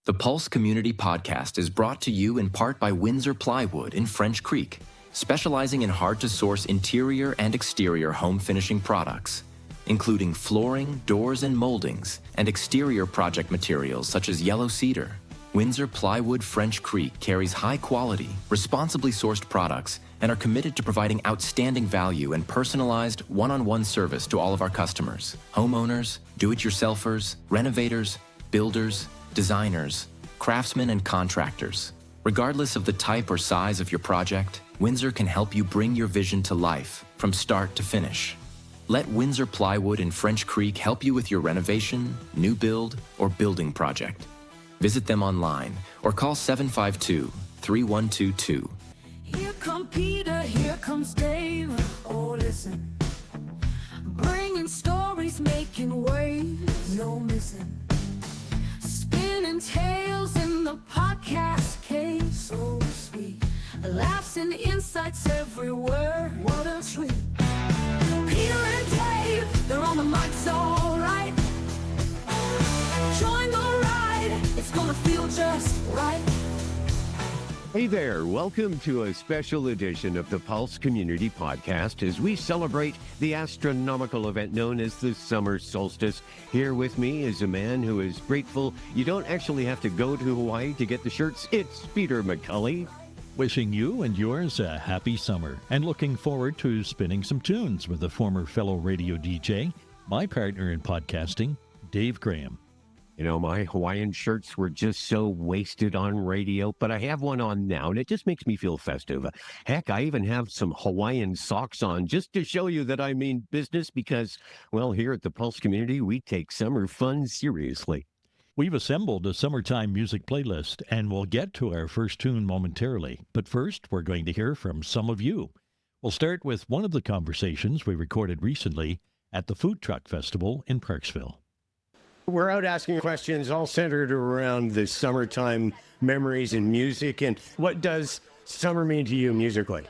The Pulse Community Podcast is brought to you in part by Windsor Plywood in French Creek, specializing in hard-to-source interior and exterior home finishing products, including flooring, doors, and moldings, and exterior project materials such as yellow cedar. Windsor Plywood French Creek carries high-quality, responsibly sourced products and are committed to providing outstanding value and personalized, one-on-one service to all of our customers, homeowners, do-it-yourselfers, renovators, builders, designers, craftsmen, and contractors. Regardless of the type or size of your project, Windsor can help you bring your vision to life from start to finish. Let Windsor Plywood in French Creek help you with your renovation, new build, or building project. Visit them online or call 752-3122. Here come Peter, here comes Dave. Oh, listen. Bringing stories, making waves, no missing. Spinning tales in the podcast cave, so sweet. Laughs and insights everywhere, what a treat. Peter and Dave, they're on the mic, so alright. Join the ride, it's gonna feel just right. Hey there, welcome to a special edition of the Pulse Community Podcast as we celebrate the astronomical event known as the summer solstice. Here with me is a man who is grateful you don't actually have to go to Hawaii to get the shirts. It's Peter McCully. Wishing you and yours a happy summer and looking forward to spinning some tunes with a former fellow radio DJ, my partner in podcasting, Dave Graham. You know, my Hawaiian shirts were just so wasted on radio, but I have one on now, and it just makes me feel festive. Heck, I even have some Hawaiian socks on just to show you that I mean business because, well, here at the Pulse Community, we take summer fun seriously. We've assembled a summertime music playlist, and we'll get to our first tune momentarily. But first, we're going to hear from some of you. We'll start with one of the conversations we recorded recently at the Food Truck Festival in Parksville. We're out asking questions all centered around the summertime memories and music. And what does summer mean to you musically?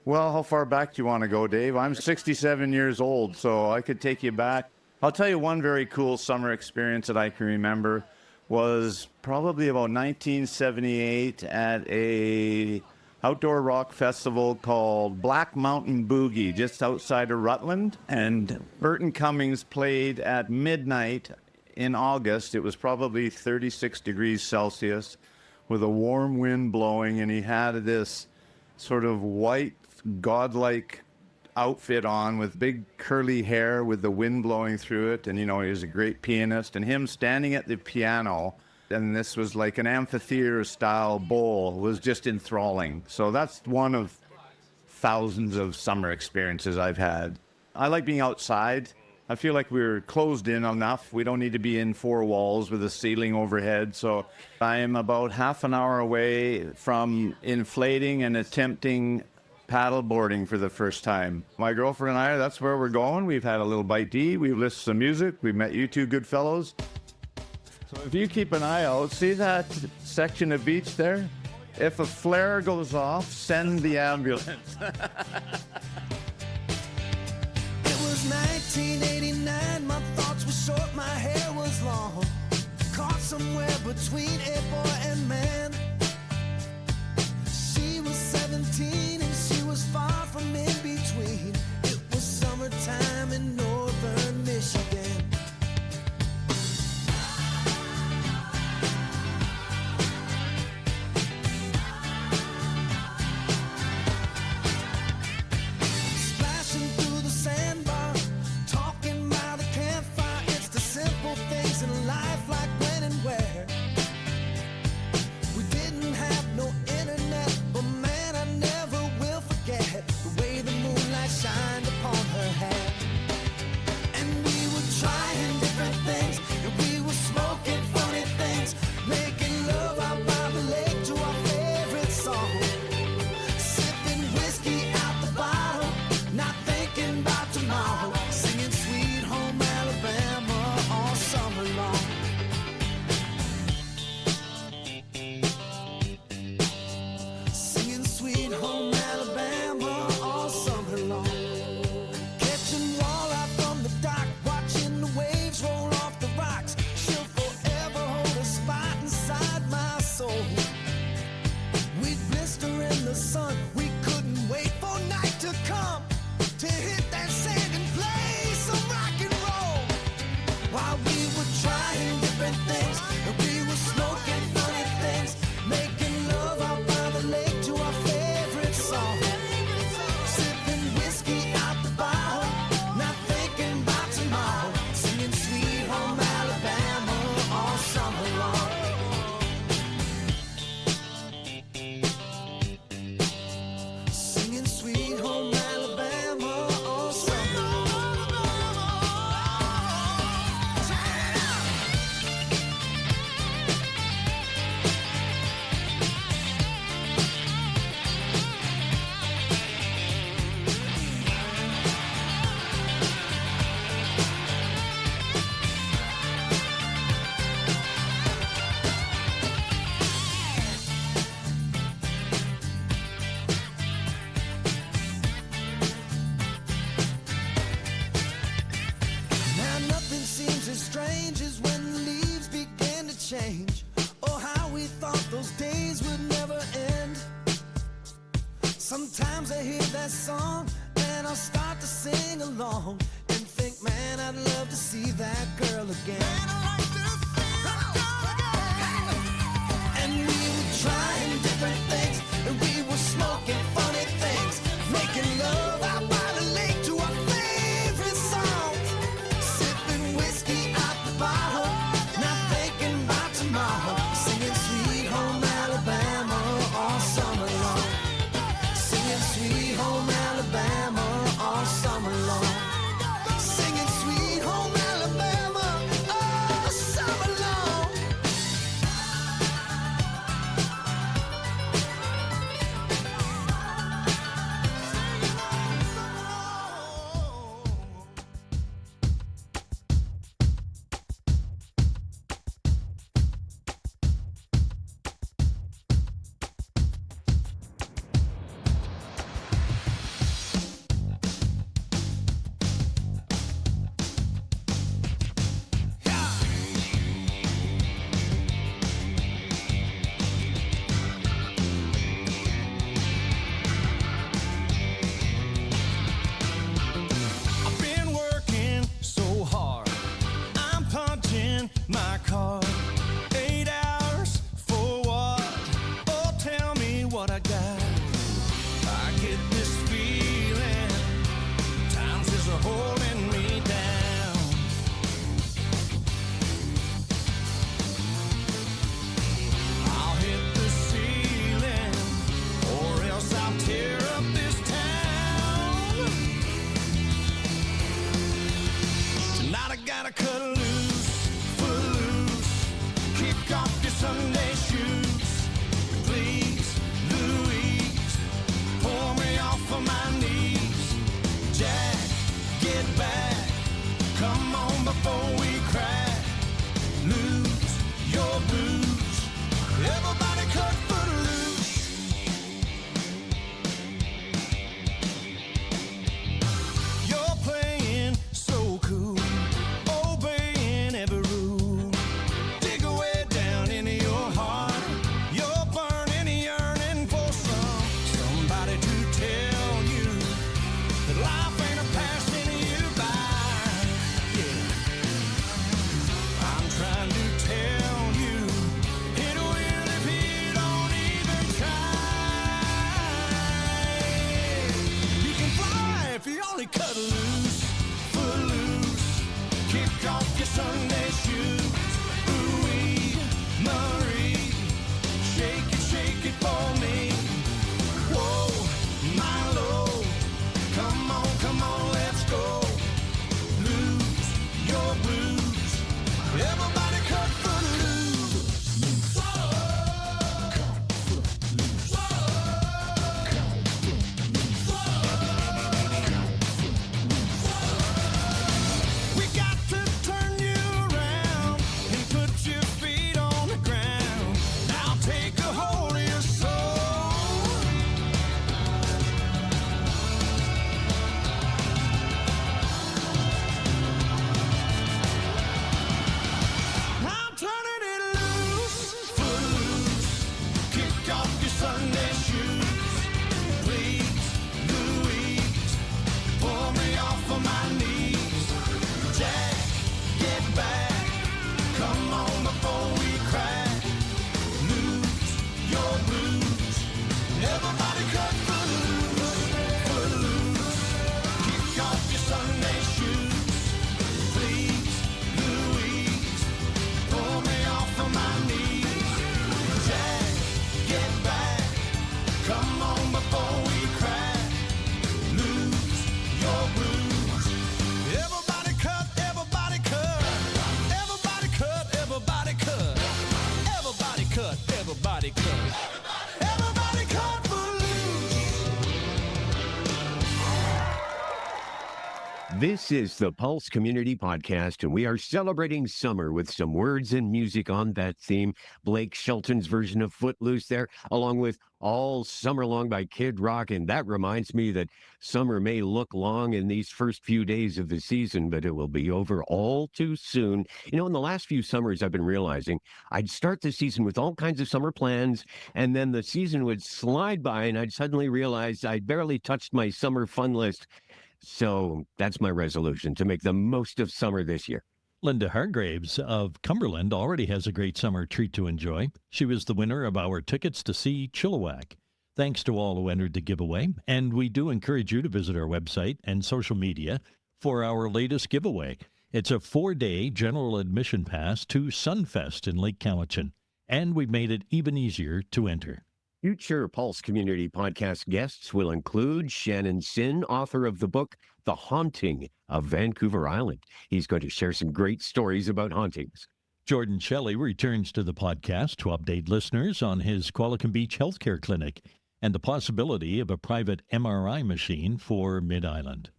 Well, how far back do you want to go, Dave? I'm 67 years old, so I could take you back. I'll tell you one very cool summer experience that I can remember was probably about 1978 at a outdoor rock festival called Black Mountain Boogie, just outside of Rutland. And Burton Cummings played at midnight in August. It was probably 36 degrees Celsius with a warm wind blowing, and he had this sort of white, godlike outfit on with big curly hair with the wind blowing through it. And, you know, he was a great pianist. And him standing at the piano, and this was like an amphitheater-style bowl, was just enthralling. So that's one of thousands of summer experiences I've had. I like being outside. I feel like we're closed in enough. We don't need to be in four walls with a ceiling overhead. So I am about half an hour away from inflating and attempting paddle boarding for the first time. My girlfriend and I, that's where we're going. We've had a little bite to eat. We've listened to some music. We've met you two good fellows. So if you keep an eye out, see that section of beach there? If a flare goes off, send the ambulance. 1989, my thoughts were short, my hair was long. Caught somewhere between a boy and man. She was 17 and she was far from in between. It was summertime in northern Michigan. Splashing through the sandbar, talking by the campfire. It's the simple things in life, like when and where we we thought those days would never end. Sometimes I hear that song and I'll start to sing along and think, man, I'd love to see that girl again. Man, I'd like to see that girl again. And we were trying different things, and we were smoking funny things, making love out by the lake to our favorite songs, sipping whiskey out the bottle, not thinking about tomorrow, singing Sweet Home Alabama all summer long, singing Sweet Home Alabama all summer long, singing Sweet Home Alabama all summer long. I've been working so hard, I'm punching my card. 8 hours for what? Oh, tell me what I got. I get this feeling, times is holding me down. I'll hit the ceiling, or else I'll tear up this town. Tonight I gotta cut loose, footloose, kick off your Sunday shoes. Please, Louise, pour me off of my knees. Jack, get back, come on before we crack. Lose your blues, everybody cut footloose. You're playing so cool, obeying every rule. Dig away down into your heart. You're burning, yearning for somebody to tell you that life ain't a passing you by. Yeah, I'm trying to tell you, it will if you don't even try. You can fly if you only cut loose, footloose, kick off your Sunday shoes. Ooh-wee, Marie, shake it for me. Whoa, my lord, come on, let's go. Lose your blues, everybody cut footloose. We got to turn you around and put your feet on the ground. Now take a hold of your soul. I'm turning it loose, footloose, kick off your Sunday shoes. Please, Louise, pull me off of my knees. Jack, get back, come on before we crack. Lose your blues, everybody cut footloose, footloose, kick off your Sunday shoes. Please, Louise, pull me off of my knees. Jack, get back, come on before we crack. Lose your blues, everybody cut, everybody cut, everybody cut, everybody cut, everybody cut, everybody cut, everybody cut footloose. This is the Pulse Community Podcast, and we are celebrating summer with some words and music on that theme. Blake Shelton's version of Footloose there, along with All Summer Long by Kid Rock. And that reminds me that summer may look long in these first few days of the season, but it will be over all too soon. You know, in the last few summers, I've been realizing I'd start the season with all kinds of summer plans, and then the season would slide by, and I'd suddenly realize I'd barely touched my summer fun list. So that's my resolution, to make the most of summer this year. Linda Hargraves of Cumberland already has a great summer treat to enjoy. She was the winner of our tickets to see Chilliwack. Thanks to all who entered the giveaway, and we do encourage you to visit our website and social media for our latest giveaway. It's a 4-day general admission pass to Sunfest in Lake Cowichan, and we've made it even easier to enter. Future Pulse Community Podcast guests will include Shannon Sin, author of the book The Haunting of Vancouver Island. He's going to share some great stories about hauntings. Jordan Shelley returns to the podcast to update listeners on his Qualicum Beach Healthcare Clinic and the possibility of a private MRI machine for Mid-Island.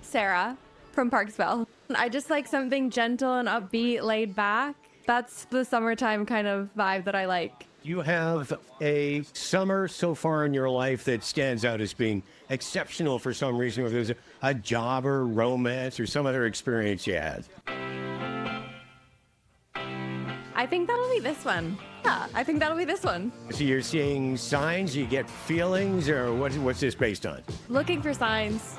Sarah from Parksville. I just like something gentle and upbeat, laid back. That's the summertime kind of vibe that I like. You have a summer so far in your life that stands out as being exceptional for some reason, whether there's a job or romance or some other experience you had. I think that'll be this one. Yeah, I think that'll be this one. So you're seeing signs, you get feelings, or what's this based on? Looking for signs.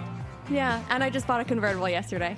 Yeah, and I just bought a convertible yesterday.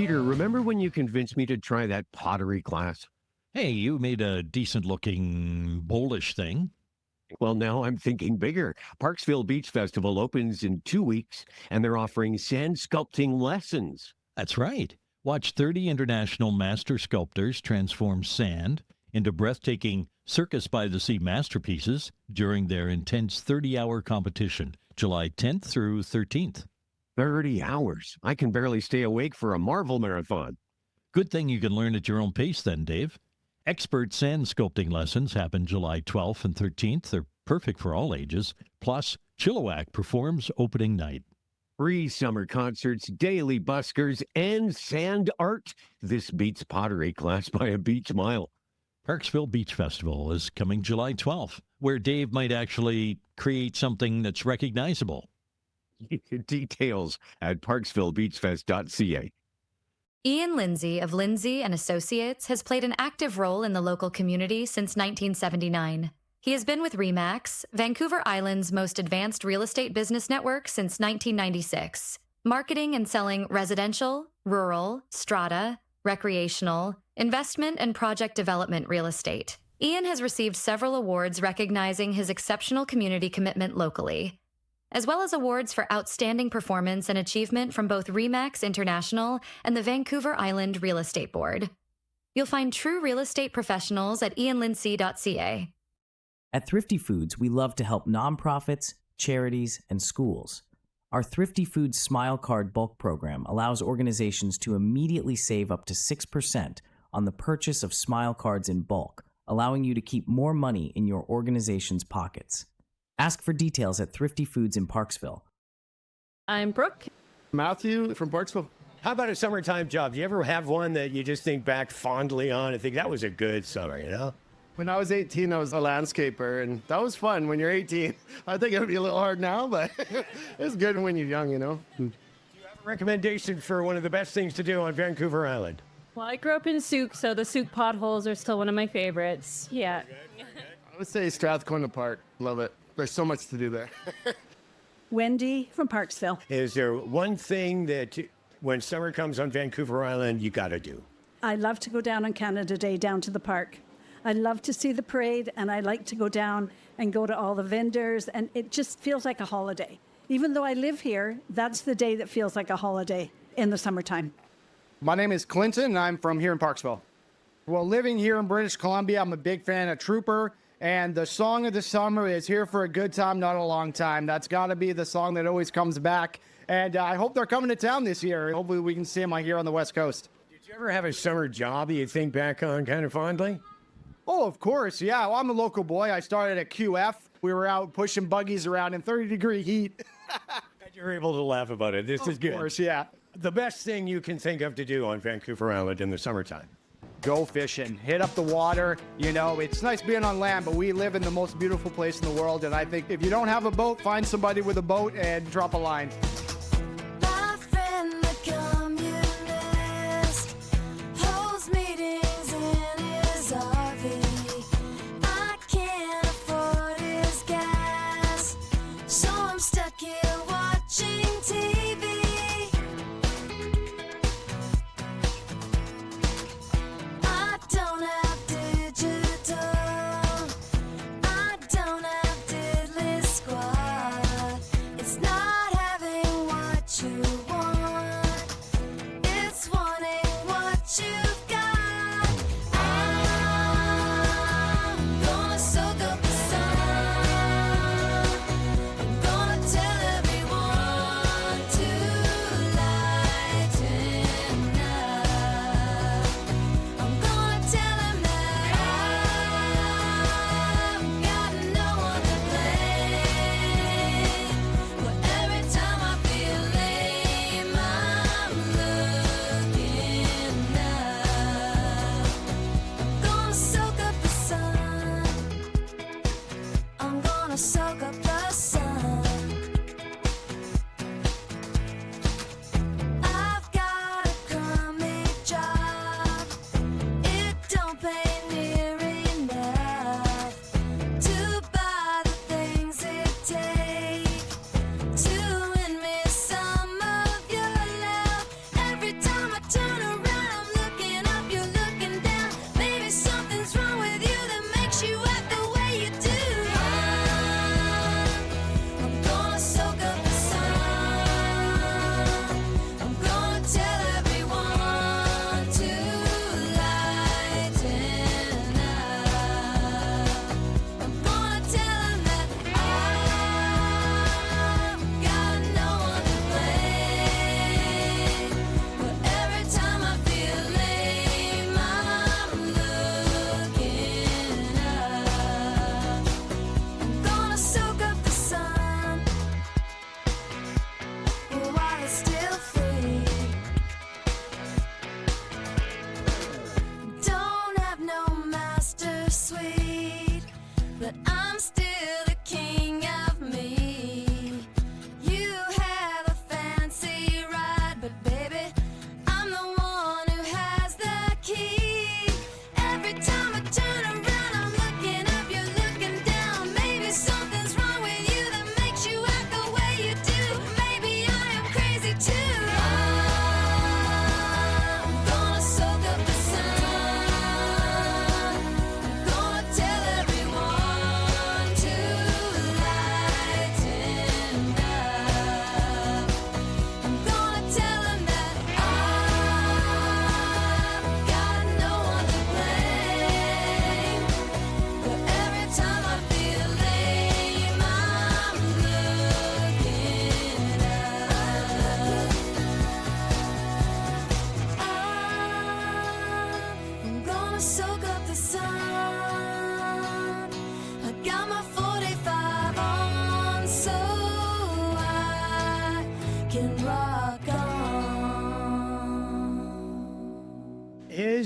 Peter, remember when you convinced me to try that pottery class? Hey, you made a decent-looking bowlish thing. Well, now I'm thinking bigger. Parksville Beach Festival opens in 2 weeks, and they're offering sand sculpting lessons. That's right. Watch 30 international master sculptors transform sand into breathtaking circus-by-the-sea masterpieces during their intense 30-hour competition, July 10th through 13th. 30 hours. I can barely stay awake for a Marvel marathon. Good thing you can learn at your own pace then, Dave. Expert sand sculpting lessons happen July 12th and 13th. They're perfect for all ages. Plus, Chilliwack performs opening night. Free summer concerts, daily buskers, and sand art. This beats pottery class by a beach mile. Parksville Beach Festival is coming July 12th, where Dave might actually create something that's recognizable. Details at parksvillebeachfest.ca. Ian Lindsay of Lindsay and Associates has played an active role in the local community since 1979. He has been with RE/MAX, Vancouver Island's most advanced real estate business network since 1996, marketing and selling residential, rural, strata, recreational, investment, and project development real estate. Ian has received several awards recognizing his exceptional community commitment locally, as well as awards for outstanding performance and achievement from both RE/MAX International and the Vancouver Island Real Estate Board. You'll find true real estate professionals at ianlindsay.ca. At Thrifty Foods, we love to help nonprofits, charities, and schools. Our Thrifty Foods Smile Card bulk program allows organizations to immediately save up to 6% on the purchase of Smile Cards in bulk, allowing you to keep more money in your organization's pockets. Ask for details at Thrifty Foods in Parksville. I'm Brooke. Matthew from Parksville. How about a summertime job? Do you ever have one that you just think back fondly on and think that was a good summer, you know? When I was 18, I was a landscaper, and that was fun when you're 18. I think it would be a little hard now, but it's good when you're young, you know? Do you have a recommendation for one of the best things to do on Vancouver Island? Well, I grew up in Sooke, so the Sooke Potholes are still one of my favorites. Yeah. I would say Strathcona Park. Love it. There's so much to do there. Wendy from Parksville. Is there one thing that when summer comes on Vancouver Island, you got to do? I love to go down on Canada Day down to the park. I love to see the parade, and I like to go down and go to all the vendors, and it just feels like a holiday. Even though I live here, that's the day that feels like a holiday in the summertime. My name is Clinton, and I'm from here in Parksville. Well, living here in British Columbia, I'm a big fan of Trooper, and the song of the summer is Here for a Good Time, Not a Long Time. That's got to be the song that always comes back, and I hope they're coming to town this year. Hopefully we can see them here on the West Coast. Did you ever have a summer job that you think back on kind of fondly? Oh, of course, yeah. Well, I'm a local boy. I started at QF. We were out pushing buggies around in 30-degree heat. You're able to laugh about it. This is good. Of course, yeah. The best thing you can think of to do on Vancouver Island in the summertime? Go fishing. Hit up the water. You know, it's nice being on land, but we live in the most beautiful place in the world, and I think if you don't have a boat, find somebody with a boat and drop a line. My friend, the communist, holds meetings in his RV. I can't afford his gas, so I'm stuck here watching TV. I don't have digital, I don't have diddly squad. It's not having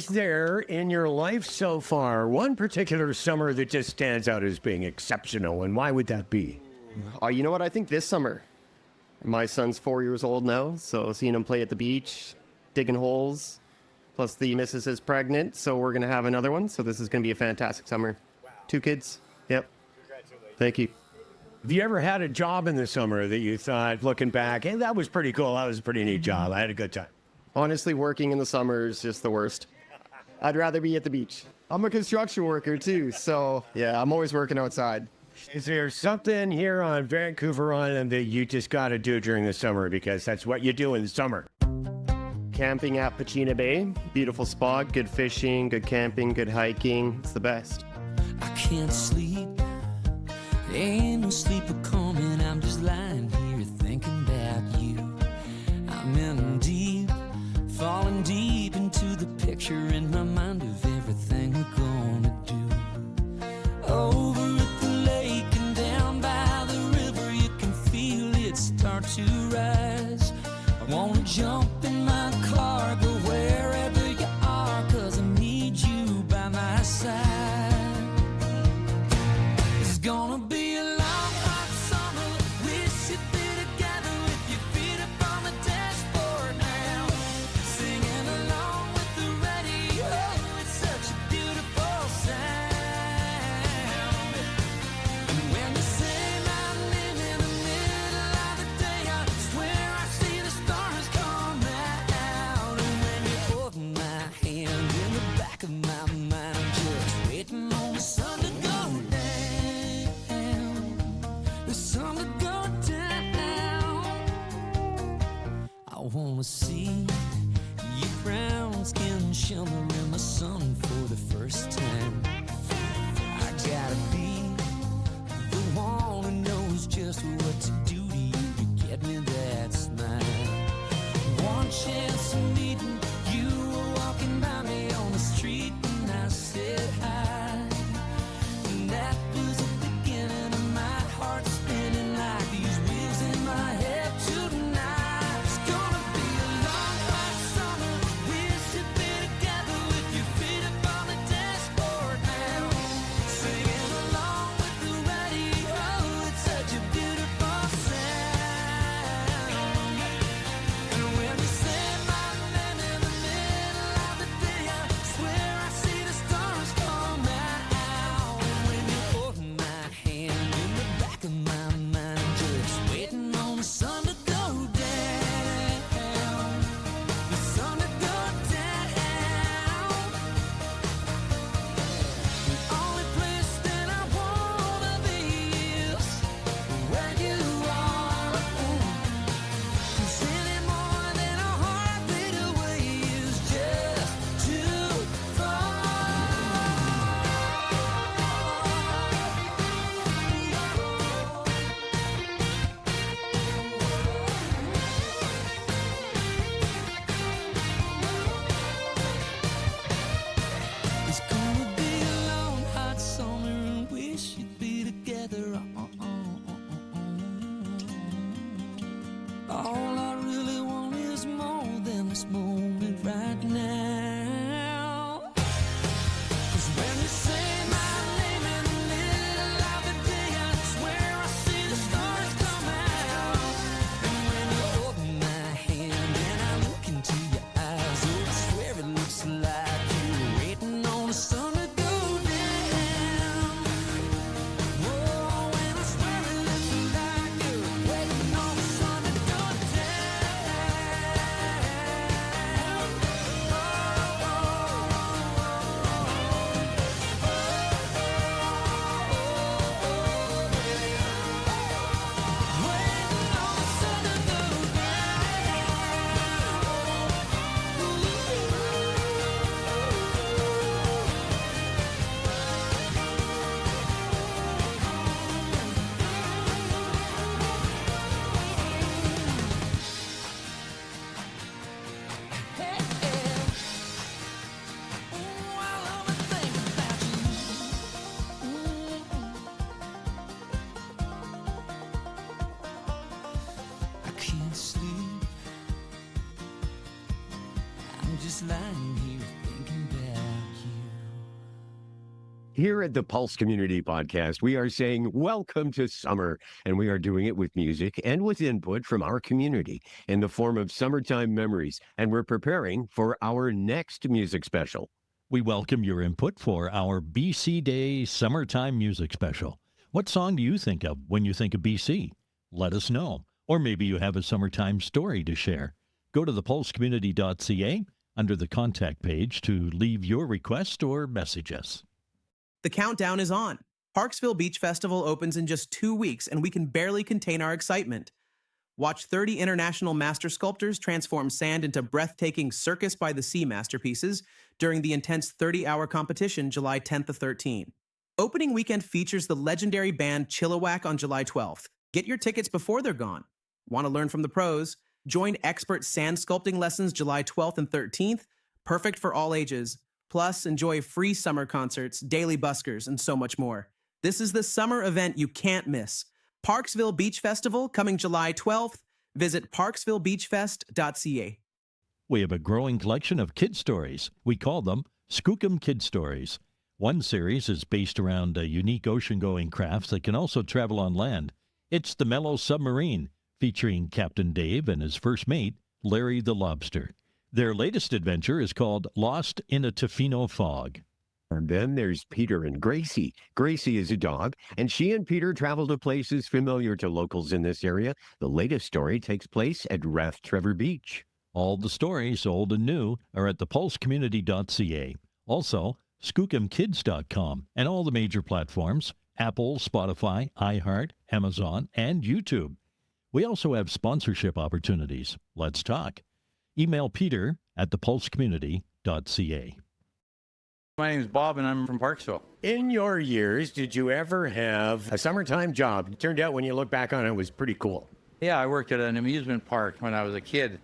Is there in your life so far one particular summer that just stands out as being exceptional, and why would that be? Oh, you know what? I think this summer. My son's 4 years old now, so seeing him play at the beach, digging holes, plus the missus is pregnant, so we're going to have another one. So this is going to be a fantastic summer. Wow. 2 kids. Yep. Congratulations. Thank you. Have you ever had a job in the summer that you thought, looking back, hey, that was pretty cool, that was a pretty neat job, I had a good time? Honestly, working in the summer is just the worst. I'd rather be at the beach. I'm a construction worker too, so yeah, I'm always working outside. Is there something here on Vancouver Island that you just got to do during the summer because that's what you do in the summer? Camping at Pachina Bay. Beautiful spot, good fishing, good camping, good hiking. It's the best. I can't sleep. Ain't no sleep coming. I'm just lying here thinking about you. I'm in deep, falling deep into the picture in my mind of everything we're gonna do. Over at the lake and down by the river, you can feel it start to rise. I wanna jump in my car, go wherever you are, 'cause I need you by my side. It's gonna be a long, hot summer. Wish you'd be together with your feet up on the dashboard now, singing along with the radio. It's such a beautiful sound. And when you say my name in the middle of the day, I swear I see the stars come out. And when you hold my hand in the back of my mind, just waiting on the sun to go down, the sun to go down. I wanna see your brown skin shimmer in the sun for the first time. I gotta be the one who knows just what to do to you to get me that smile. One chance of meeting you, were walking by me on the street and I said hi. And that was the beginning of my heart spinning like these wheels in my head tonight. It's gonna be a long, hot summer. Wish you'd be together with your feet up on the dashboard now, singing along with the radio. It's such a beautiful sound. And when you say my name in the middle of the day, I swear I see the stars come out. And when you hold my hand in the back of my mind, just waiting on the sun to go down, the sun to go down. The only place that I wanna be is where you are. 'Cause any more than a heartbeat away is just too far. It's gonna be a long, hot summer and wish you'd be together. All I really want is more than this moment right now. 'Cause when you say my name in the middle of the day, I swear I see the stars come out. And when you hold my hand and I look into your eyes, oh, I swear it looks like you're waiting on the sun to go down. Whoa, and I swear it looks like you're waiting on the sun to go down. Waiting on the sun to go I can't sleep. I'm just lying here thinking Here at the Pulse Community Podcast, we are saying welcome to summer, and we are doing it with music and with input from our community in the form of summertime memories, and we're preparing for our next music special. We welcome your input for our BC Day Summertime Music Special. What song do you think of when you think of BC? Let us know. Or maybe you have a summertime story to share. Go to thepulsecommunity.ca under the contact page to leave your request or message us. The countdown is on. Parksville Beach Festival opens in just 2 weeks, and we can barely contain our excitement. Watch 30 international master sculptors transform sand into breathtaking Circus by the Sea masterpieces during the intense 30-hour competition July 10th to 13. Opening weekend features the legendary band Chilliwack on July 12th. Get your tickets before they're gone. Want to learn from the pros? Join expert sand sculpting lessons July 12th and 13th, perfect for all ages. Plus, enjoy free summer concerts, daily buskers, and so much more. This is the summer event you can't miss. Parksville Beach Festival coming July 12th. Visit parksvillebeachfest.ca. We have a growing collection of kid stories. We call them Skookum Kid Stories. One series is based around unique ocean-going crafts that can also travel on land. It's the Mellow Submarine, featuring Captain Dave and his first mate, Larry the Lobster. Their latest adventure is called Lost in a Tofino Fog. And then there's Peter and Gracie. Gracie is a dog, and she and Peter travel to places familiar to locals in this area. The latest story takes place at Rathtrevor Beach. All the stories, old and new, are at thepulsecommunity.ca. Also, skookumkids.com and all the major platforms, Apple, Spotify, iHeart, Amazon, and YouTube. We also have sponsorship opportunities. Let's talk. Email Peter at thepulsecommunity.ca. My name is Bob, and I'm from Parksville. In your years, did you ever have a summertime job? It turned out when you look back on it, it was pretty cool. Yeah, I worked at an amusement park when I was a kid.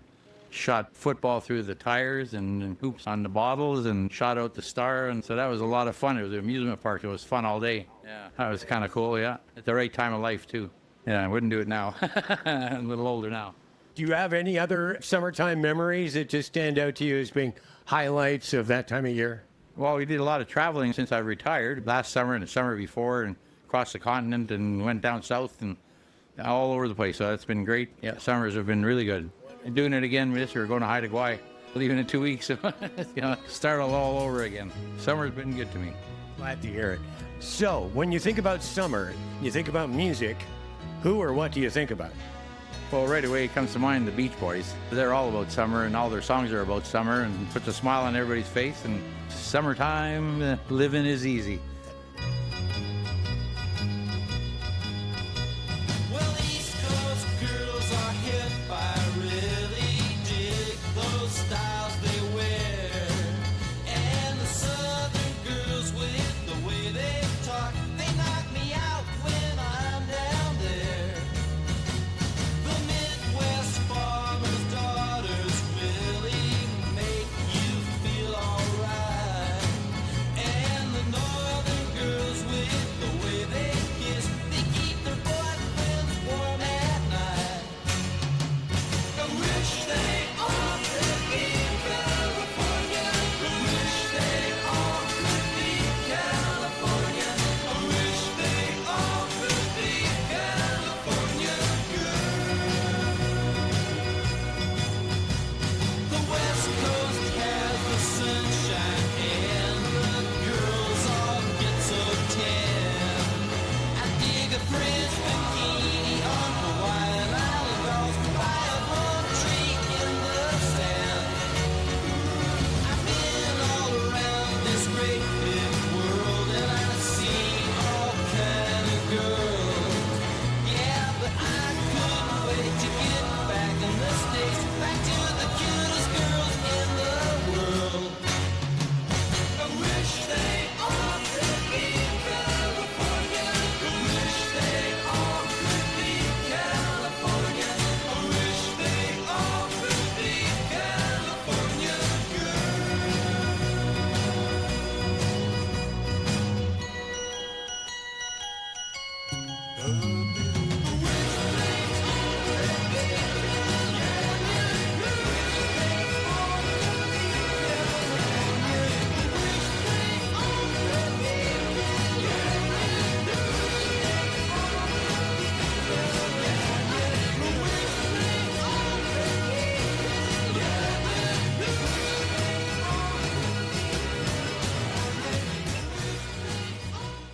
Shot football through the tires and hoops on the bottles and shot out the star. And so that was a lot of fun. It was an amusement park. It was fun all day. Yeah, that was kind of cool, yeah. At the right time of life, too. Yeah, I wouldn't do it now. I'm a little older now. Do you have any other summertime memories that just stand out to you as being highlights of that time of year? Well, we did a lot of traveling since I retired. Last summer and the summer before, and across the continent, and went down south and all over the place. So that's been great. Yeah, summers have been really good. And doing it again this year, going to Haida Gwaii. Leaving in 2 weeks, start all over again. Summer's been good to me. Glad to hear it. So, when you think about summer, you think about music, who or what do you think about? Well, right away it comes to mind the Beach Boys. They're all about summer, and all their songs are about summer, and puts a smile on everybody's face. And summertime, living is easy. Well, East Coast girls are hip. I really dig those styles they wear. And the Southern girls with the way they talk, they knock me out when I'm down there. The Midwest farmers' daughters really make you feel alright. And the Northern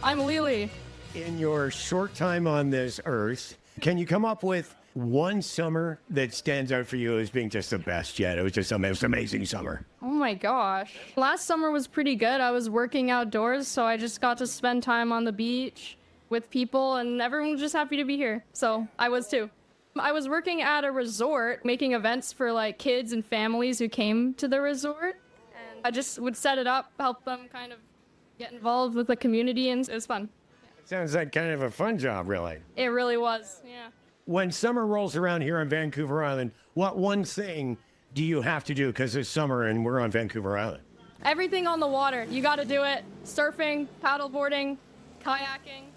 I'm Lily. In your short time on this earth, can you come up with one summer that stands out for you as being just the best yet? It was just the most amazing summer. Oh my gosh. Last summer was pretty good. I was working outdoors, so I just got to spend time on the beach with people, and everyone was just happy to be here. So I was too. I was working at a resort, making events for like kids and families who came to the resort. And I just would set it up, help them kind of get involved with the community, and it was fun. Sounds like kind of a fun job, really. It really was, yeah. When summer rolls around here on Vancouver Island, what one thing do you have to do because it's summer and we're on Vancouver Island? Everything on the water. You got to do it. Surfing, paddleboarding, kayaking.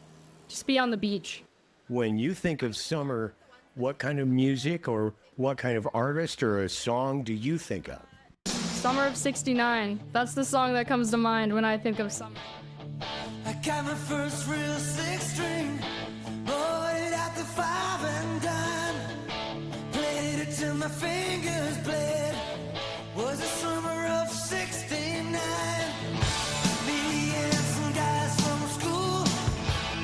Just be on the beach. When you think of summer, what kind of music or what kind of artist or a song do you think of? Summer of '69. That's the song that comes to mind when I think of summer. I got my first real six string, bought it at the 5 and dime, played it till my fingers bled. Was the summer of '69. Me and some guys from school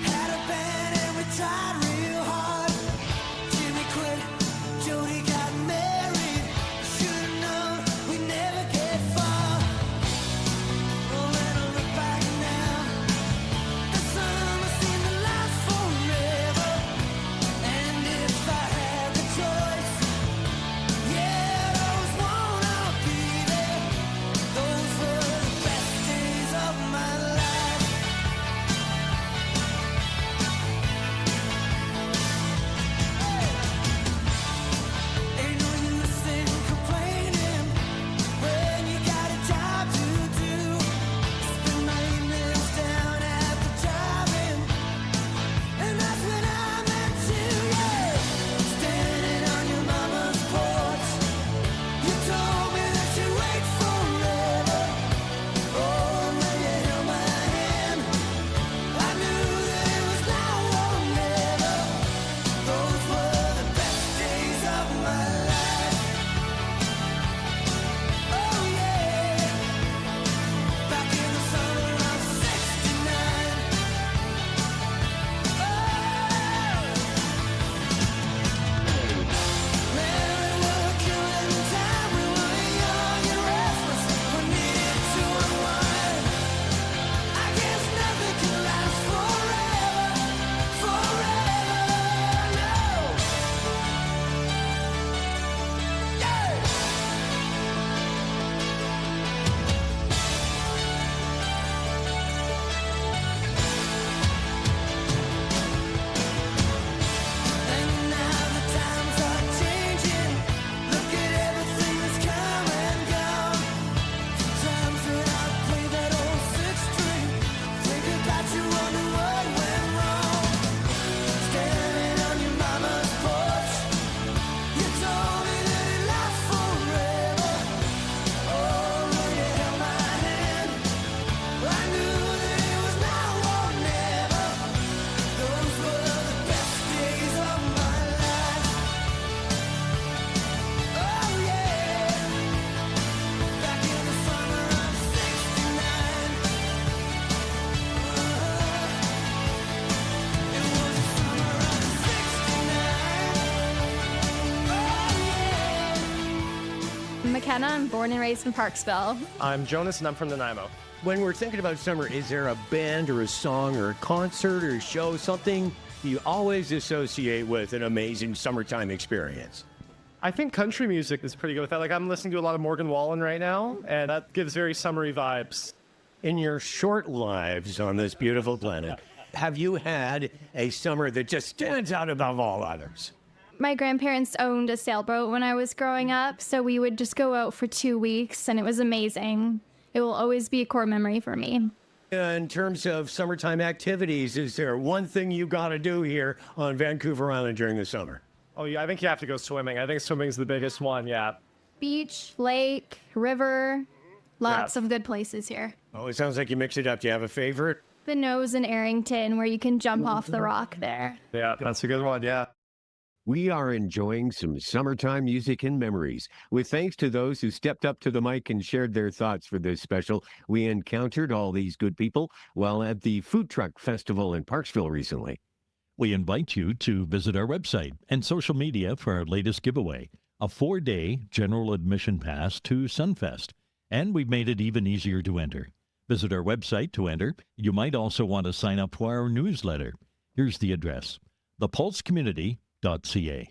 had a band and we tried real hard. Jimmy quit, Jody got married. Should've known we'd never get far. Oh, when I look back now, the summer seemed to last forever. And if I had the choice, yeah, I'd always wanna be there. Those were the best days of my life. Ain't no use in complaining when you got a job to do. Spend my evenings down at the drive-in, and that's when I met you, yeah. Standing on your mama's porch, you told me that you'd wait forever. Oh, when you held my hand, I knew that it was now or never. Those were the best days of my life. Oh yeah, back in the summer of '69. Man, we were killing time. We were young and restless. We needed to unwind. I guess nothing can last forever, forever, no. Yeah. And now the times are changing. Look at everything that's come and gone. Sometimes when I play that old six string, think about you, wonder what went wrong. Standing on your mama's porch, you told me that it lasts forever. Oh, when you held my hand, I knew that it was now or never. Those were the best days of my life. Oh yeah, back in the summer of '69. It was the summer of '69. Oh yeah. McKenna, I'm born and raised in Parksville. I'm Jonas, and I'm from Nanaimo. When we're thinking about summer, is there a band or a song or a concert or a show, something you always associate with an amazing summertime experience? I think country music is pretty good with that. Like, I'm listening to a lot of Morgan Wallen right now, and that gives very summery vibes. In your short lives on this beautiful planet, have you had a summer that just stands out above all others? My grandparents owned a sailboat when I was growing up, so we would just go out for 2 weeks, and it was amazing. It will always be a core memory for me. In terms of summertime activities, is there one thing you got to do here on Vancouver Island during the summer? Oh, yeah, I think you have to go swimming. I think swimming's the biggest one, yeah. Beach, lake, river, lots of good places here. Oh, it sounds like you mix it up. Do you have a favorite? The Nose in Arrington, where you can jump off the rock there. Yeah, that's a good one, yeah. We are enjoying some summertime music and memories. With thanks to those who stepped up to the mic and shared their thoughts for this special, we encountered all these good people while at the Food Truck Festival in Parksville recently. We invite you to visit our website and social media for our latest giveaway, a 4-day general admission pass to Sunfest. And we've made it even easier to enter. Visit our website to enter. You might also want to sign up for our newsletter. Here's the address, thepulsecommunity.ca.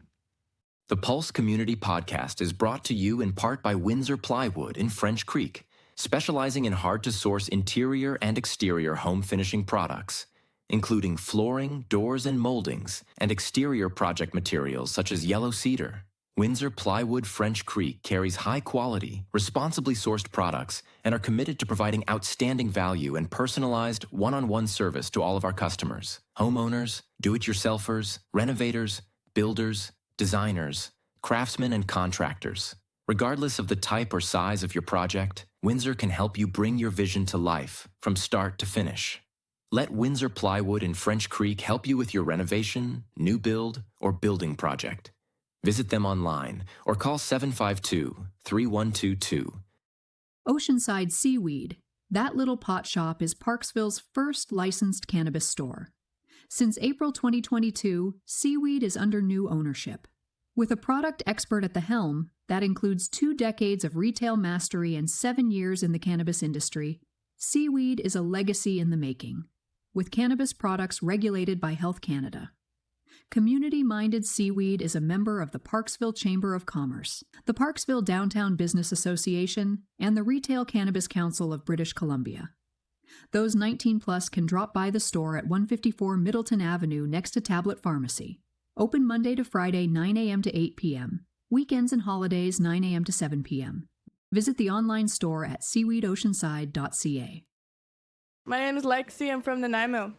The Pulse Community Podcast is brought to you in part by Windsor Plywood in French Creek, specializing in hard-to-source interior and exterior home finishing products, including flooring, doors, and moldings, and exterior project materials such as yellow cedar. Windsor Plywood French Creek carries high-quality, responsibly sourced products and are committed to providing outstanding value and personalized, one-on-one service to all of our customers, homeowners, do-it-yourselfers, renovators, builders, designers, craftsmen, and contractors. Regardless of the type or size of your project, Windsor can help you bring your vision to life from start to finish. Let Windsor Plywood in French Creek help you with your renovation, new build, or building project. Visit them online or call 752-3122. Oceanside Seaweed. That little pot shop is Parksville's first licensed cannabis store. Since April 2022, Seaweed is under new ownership. With a product expert at the helm that includes 2 decades of retail mastery and 7 years in the cannabis industry, Seaweed is a legacy in the making, with cannabis products regulated by Health Canada. Community-minded Seaweed is a member of the Parksville Chamber of Commerce, the Parksville Downtown Business Association, and the Retail Cannabis Council of British Columbia. Those 19+ can drop by the store at 154 Middleton Avenue next to Tablet Pharmacy. Open Monday to Friday, 9 a.m. to 8 p.m. Weekends and holidays, 9 a.m. to 7 p.m. Visit the online store at seaweedoceanside.ca. My name is Lexi. I'm from Nanaimo.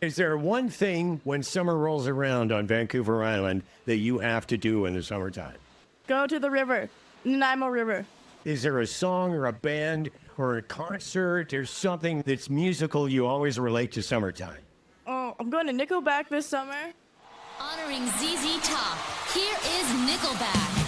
Is there one thing when summer rolls around on Vancouver Island that you have to do in the summertime? Go to the river, Nanaimo River. Is there a song or a band or a concert or something that's musical you always relate to summertime? Oh, I'm going to Nickelback this summer. Honoring ZZ Top, here is Nickelback.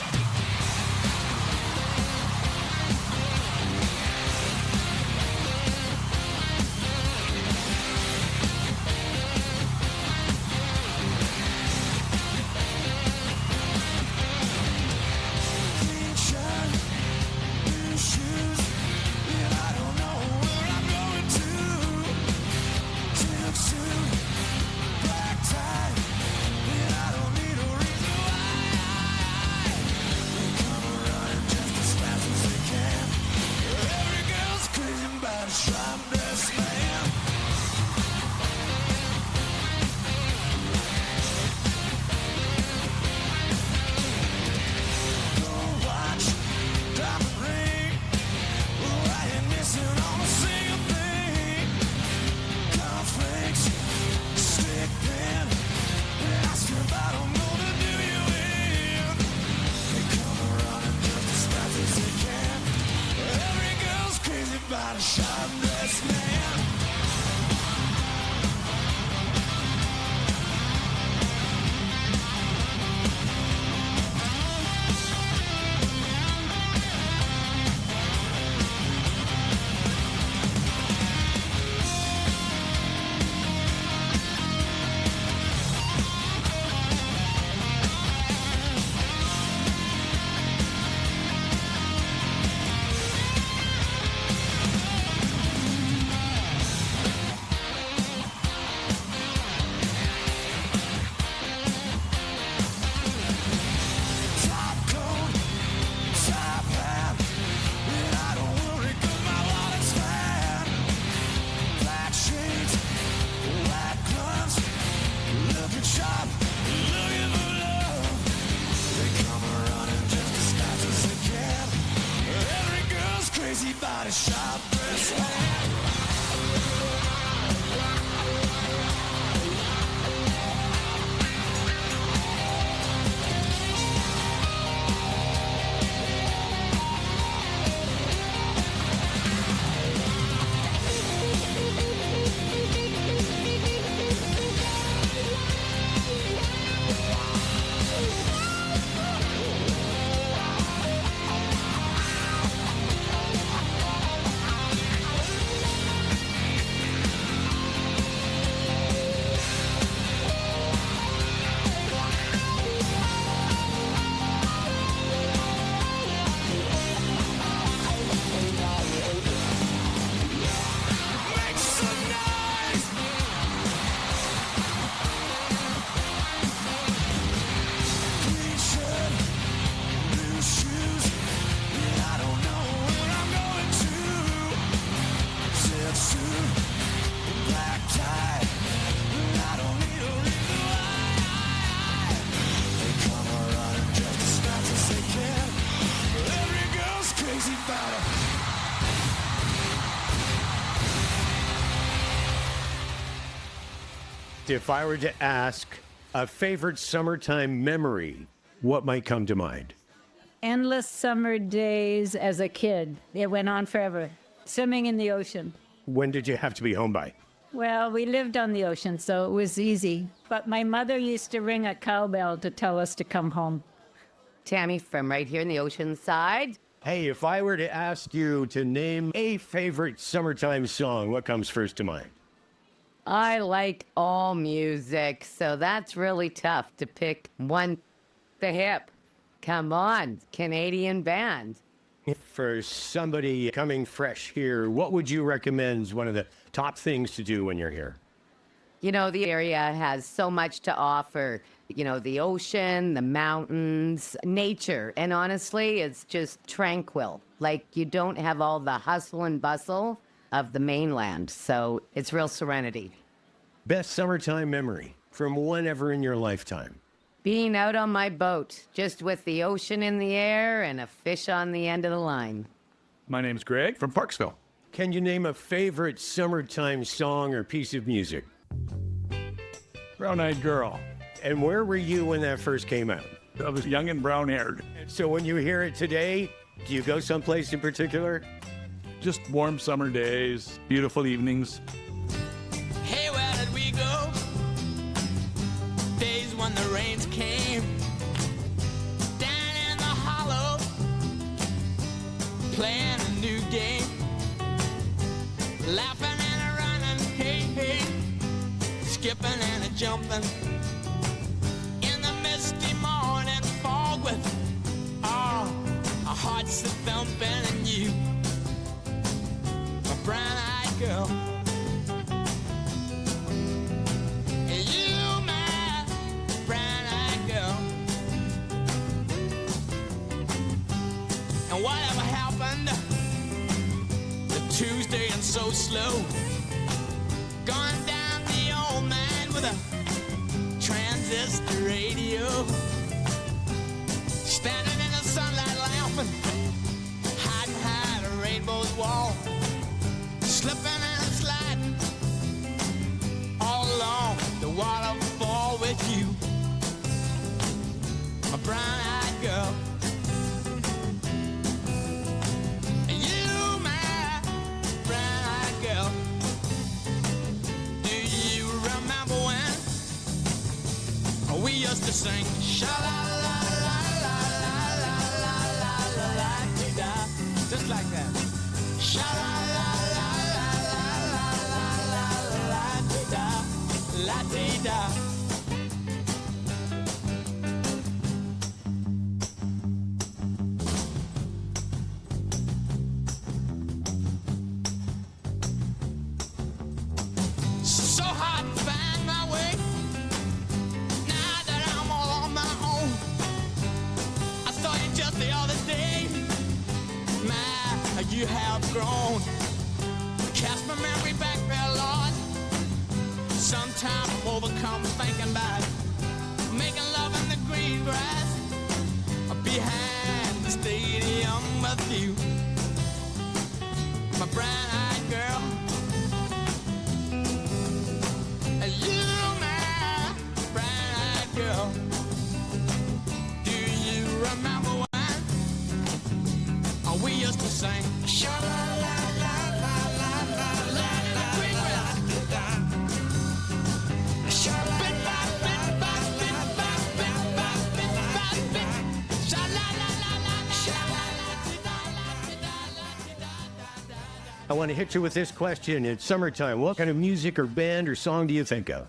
if I were to ask a favorite summertime memory, what might come to mind? Endless summer days as a kid. It went on forever. Swimming in the ocean. When did you have to be home by? Well, we lived on the ocean, so it was easy. But my mother used to ring a cowbell to tell us to come home. Tammy from right here in the ocean side. Hey, if I were to ask you to name a favorite summertime song, what comes first to mind? I like all music, so that's really tough to pick one. The Hip. Come on, Canadian band. For somebody coming fresh here, what would you recommend is one of the top things to do when you're here? You know, the area has so much to offer. You know, the ocean, the mountains, nature. And honestly, it's just tranquil. Like, you don't have all the hustle and bustle of the mainland. So it's real serenity. Best summertime memory from whenever in your lifetime? Being out on my boat, just with the ocean in the air and a fish on the end of the line. My name's Greg from Parksville. Can you name a favorite summertime song or piece of music? Brown Eyed Girl. And where were you when that first came out? I was young and brown-haired. So when you hear it today, do you go someplace in particular? Just warm summer days, beautiful evenings. Hey, where did we go? Days when the rains came. Down in the hollow, playing a new game. Laughing and a running, hey, hey. Skipping and a jumping. In the misty morning fog with our hearts a thumping and you, my brown-eyed girl. You, my brown-eyed girl. And whatever happened to Tuesday and so slow? Gone down the old man with a transistor radio. Standing in the sunlight laughing, hiding behind a rainbow's wall. Slipping and sliding all along the waterfall with you, my brown-eyed girl. You, my brown-eyed girl. Do you remember when we used to sing sha-la-la-la-la-la-la-la-la-la-la-la-la-la-la-la-la-la-la, just like that. Sha-la-la-la-la-la-la-la-la-la-la-la-la-la. So hard to find my way. Now that I'm all on my own. I saw you just the other day. My, you have grown. Cast my memory back there, Lord. Sometimes I'm overcome thinking about making love in the green grass behind the stadium with you, my brown-eyed girl. You, my brown-eyed girl. Do you remember when we used to sing sha-la-la-la-la-la-la-la in the green grass? I want to hit you with this question. It's summertime. What kind of music or band or song do you think of?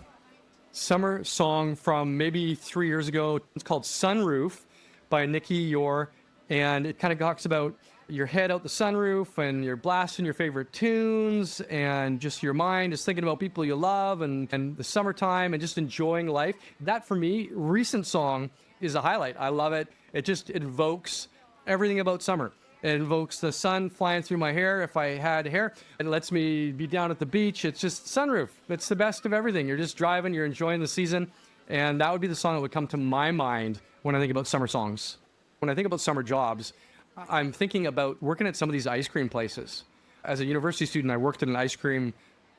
Summer song from maybe 3 years ago. It's called Sunroof by Nikki Yor. And it kind of talks about your head out the sunroof and you're blasting your favorite tunes and just your mind is thinking about people you love and the summertime and just enjoying life. That, for me, recent song is a highlight. I love it. It just evokes everything about summer. It invokes the sun flying through my hair if I had hair. It lets me be down at the beach. It's just sunroof. It's the best of everything. You're just driving, you're enjoying the season. And that would be the song that would come to my mind when I think about summer songs. When I think about summer jobs, I'm thinking about working at some of these ice cream places. As a university student, I worked at an ice cream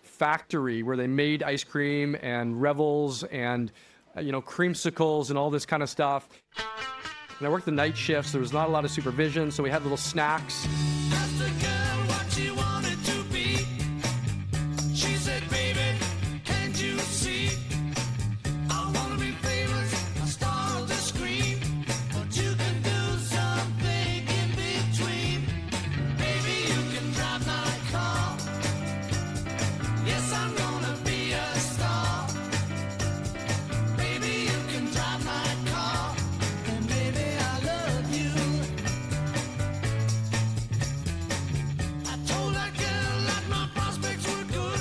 factory where they made ice cream and revels and, creamsicles and all this kind of stuff. And I worked the night shifts. There was not a lot of supervision, so we had little snacks. Asked the girl what she wanted to be. She said, baby, can't you see? I wanna be famous, a star of the screen. But you can do something in between. Baby, you can drive my car. Yes, I'm gonna be a star. Baby, you can drive my car. And baby, I love you. I told that girl that my prospects were good.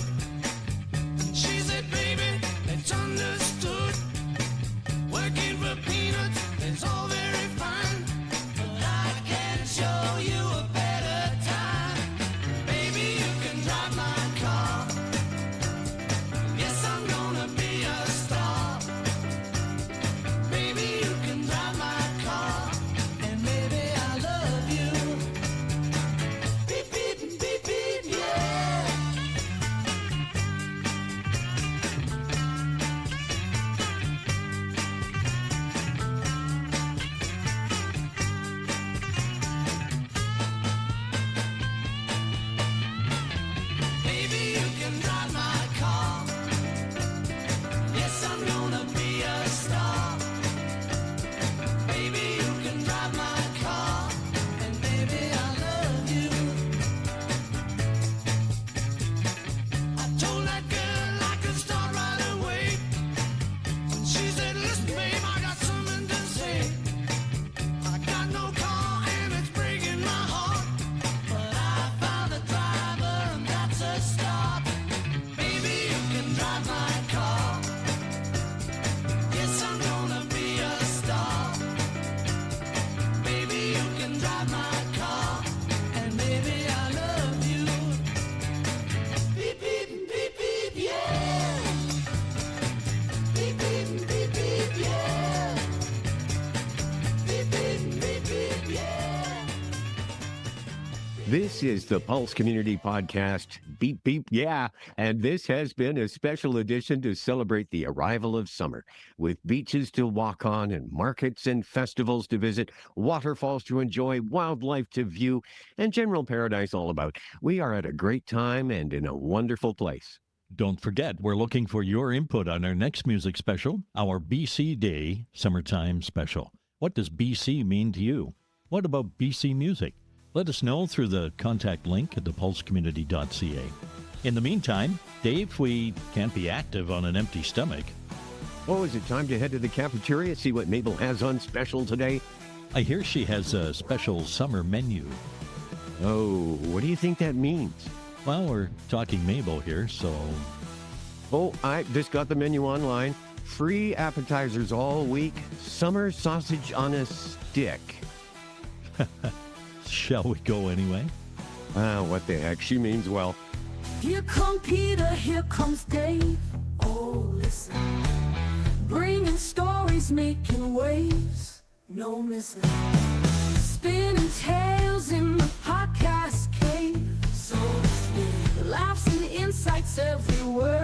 She said, baby, it's understood. Working for peanuts is all very fine, but I can show you a better time. Baby, you can drive my car. Yes, I'm gonna be a star. Baby, you can drive my car. And baby, I love you. Beep, beep, beep, beep, yeah. Baby, you can drive my car. Yes, I'm gonna be a star. Baby, you can drive my car. And baby, I love you. I told that girl I could start right away. She said, listen, babe, I got something to say. I got no car and it's breaking my heart. But I found a driver and that's a start. Baby, you can drive my car. Yes, I'm gonna be a star. Baby, you can drive my car. And baby, I love you. Beep, beep, beep, beep, yeah. Beep, beep, beep, beep, yeah. Beep, beep, beep, beep, yeah. This is the Pulse Community Podcast, Beep Beep Yeah, and this has been a special edition to celebrate the arrival of summer, with beaches to walk on and markets and festivals to visit, waterfalls to enjoy, wildlife to view, and general paradise all about. We are at a great time and in a wonderful place. Don't forget, we're looking for your input on our next music special, our BC Day Summertime Special. What does BC mean to you? What about BC music? Let us know through the contact link at thepulsecommunity.ca. In the meantime, Dave, we can't be active on an empty stomach. Oh, is it time to head to the cafeteria, see what Mabel has on special today? I hear she has a special summer menu. Oh, what do you think that means? Well, we're talking Mabel here, so... Oh, I just got the menu online. Free appetizers all week. Summer sausage on a stick. Shall we go anyway? What the heck? She means well. Here come Peter, here comes Dave. Oh, listen. Bringing stories, making waves. No missing. Spinning tales in the podcast cave. So listening. Laughs and insights everywhere.